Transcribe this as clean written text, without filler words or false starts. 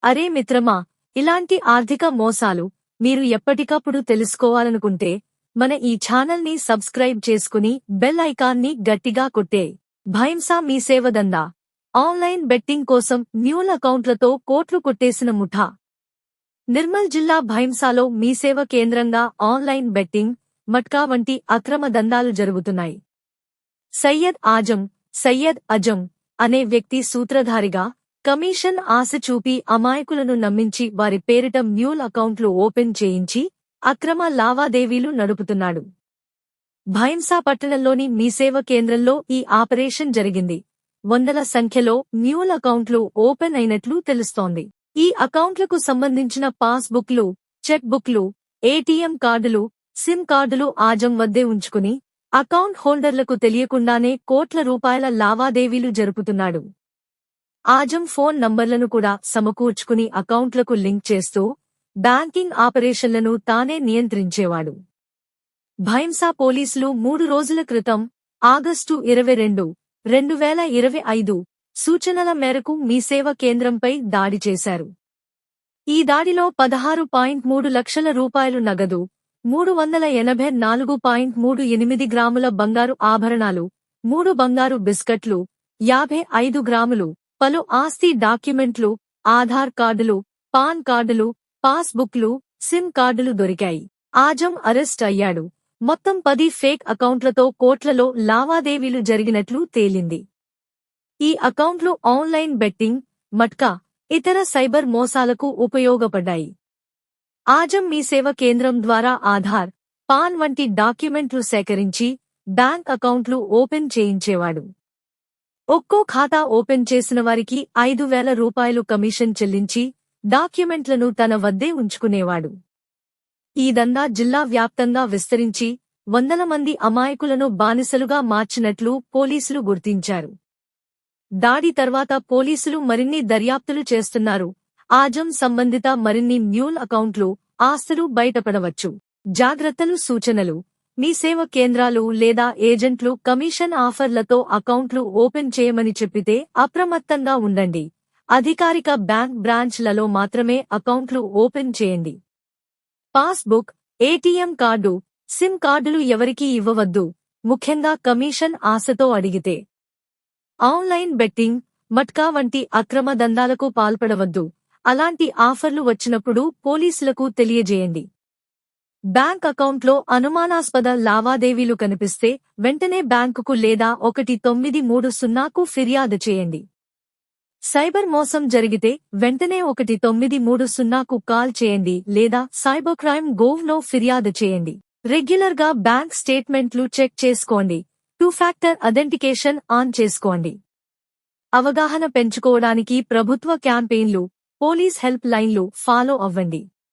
అరే మిత్రమా, ఇలాంటి ఆర్థిక మోసాలు మీరు ఎప్పటికప్పుడు తెలుసుకోవాలనుకుంటే మన ఈ ఛానల్ని సబ్స్క్రైబ్ చేసుకుని బెల్ ఐకాన్ని గట్టిగా కొట్టే. భైంసా మీ సేవదందా ఆన్లైన్ బెట్టింగ్ కోసం మ్యూల్ అకౌంట్లతో కోట్లు కొట్టేసిన ముఠా. నిర్మల్ జిల్లా భైంసాలో మీసేవ కేంద్రంగా ఆన్లైన్ బెట్టింగ్, మట్కా వంటి అక్రమ దందాలు జరుగుతున్నాయి. సయ్యద్ అజం అనే వ్యక్తి సూత్రధారిగా కమిషన్ ఆశ చూపి అమాయకులను నమ్మించి వారి పేరిట మ్యూల్ అకౌంట్లు ఓపెన్ చేయించి అక్రమ లావాదేవీలు నడుపుతున్నాడు. భైంసా పట్టణంలోని మీసేవ కేంద్రంలో ఈ ఆపరేషన్ జరిగింది. వందల సంఖ్యలో మ్యూల్ అకౌంట్లు ఓపెన్ అయినట్లు తెలుస్తోంది. ఈ అకౌంట్లకు సంబంధించిన పాస్ బుక్లు, చెక్ బుక్లు, ఏటీఎం కార్డులు, సిమ్ కార్డులు ఆజం వద్దే ఉంచుకుని అకౌంట్ హోల్డర్లకు తెలియకుండానే కోట్ల రూపాయల లావాదేవీలు జరుపుతున్నాడు. ఆజం ఫోన్ నంబర్లను కూడా సమకూర్చుకుని అకౌంట్లకు లింక్ చేస్తూ బ్యాంకింగ్ ఆపరేషన్లను తానే నియంత్రించేవాడు. భైంసా పోలీసులు 3 రోజుల క్రితం ఆగస్టు 22, 2025 సూచనల మేరకు మీసేవ కేంద్రంపై దాడి చేశారు. ఈ దాడిలో 16.3 లక్షల రూపాయలు నగదు, 384.38 గ్రాముల బంగారు ఆభరణాలు, 3 బంగారు బిస్కట్లు, 55 గ్రాములు, పలు ఆస్తి డాక్యుమెంట్లు, ఆధార్ కార్డులు, పాన్ కార్డులు, పాస్ బుక్లు, సిమ్ కార్డులు దొరికాయి. ఆజం అరెస్ట్ అయ్యాడు. మొత్తం 10 ఫేక్ అకౌంట్లతో కోట్లలో లావాదేవీలు జరిగినట్లు తేలింది. ఈ అకౌంట్లు ఆన్లైన్ బెట్టింగ్, మట్కా, ఇతర సైబర్ మోసాలకు ఉపయోగపడ్డాయి. ఆజం మీసేవ కేంద్రం ద్వారా ఆధార్, పాన్ వంటి డాక్యుమెంట్లు సేకరించి బ్యాంక్ అకౌంట్లు ఓపెన్ చేయించేవాడు. ఒక్కో ఖాతా ఓపెన్ చేసిన వారికి 5,000 రూపాయలు కమిషన్ చెల్లించి డాక్యుమెంట్లను తన వద్దే ఉంచుకునేవాడు. ఈ దందా జిల్లా వ్యాప్తంగా విస్తరించి వందల మంది అమాయకులను బానిసలుగా మార్చినట్లు పోలీసులు గుర్తించారు. దాడి తర్వాత పోలీసులు మరిన్ని దర్యాప్తులు చేస్తున్నారు. ఆజం సంబంధిత మరిన్ని మ్యూల్ అకౌంట్లు, ఆస్తులు బయటపడవచ్చు. జాగ్రత్తలు సూచనలు: మీసేవ కేంద్రాలు లేదా ఏజెంట్లు కమిషన్ ఆఫర్లతో అకౌంట్లు ఓపెన్ చేయమని చెప్పితే అప్రమత్తంగా ఉండండి. అధికారిక బ్యాంక్ బ్రాంచ్లలో మాత్రమే అకౌంట్లు ఓపెన్ చేయండి. Pass book, ATM card, SIM కార్డులు ఎవరికీ ఇవ్వవద్దు, ముఖ్యంగా కమిషన్ ఆశతో అడిగితే. ఆన్లైన్ బెట్టింగ్, మట్కా వంటి అక్రమ దందాలకు పాల్పడవద్దు. అలాంటి ఆఫర్లు వచ్చినప్పుడు పోలీసులకు తెలియజేయండి. బ్యాంక్ అకౌంట్లో అనుమానాస్పద లావాదేవీలు కనిపిస్తే వెంటనే బ్యాంకుకు లేదా 193 ఫిర్యాదు చేయండి. సైబర్ మోసం జరిగితే వెంటనే 193 కాల్ చేయండి లేదా cybercrime.gov.in ఫిర్యాదు చేయండి. రెగ్యులర్గా బ్యాంక్ స్టేట్మెంట్లు చెక్ చేసుకోండి. 2-ఫ్యాక్టర్ అథెంటికేషన్ ఆన్ చేసుకోండి. అవగాహన పెంచుకోవడానికి ప్రభుత్వ క్యాంపెయిన్లు, పోలీస్ హెల్ప్ లైన్లు ఫాలో అవ్వండి.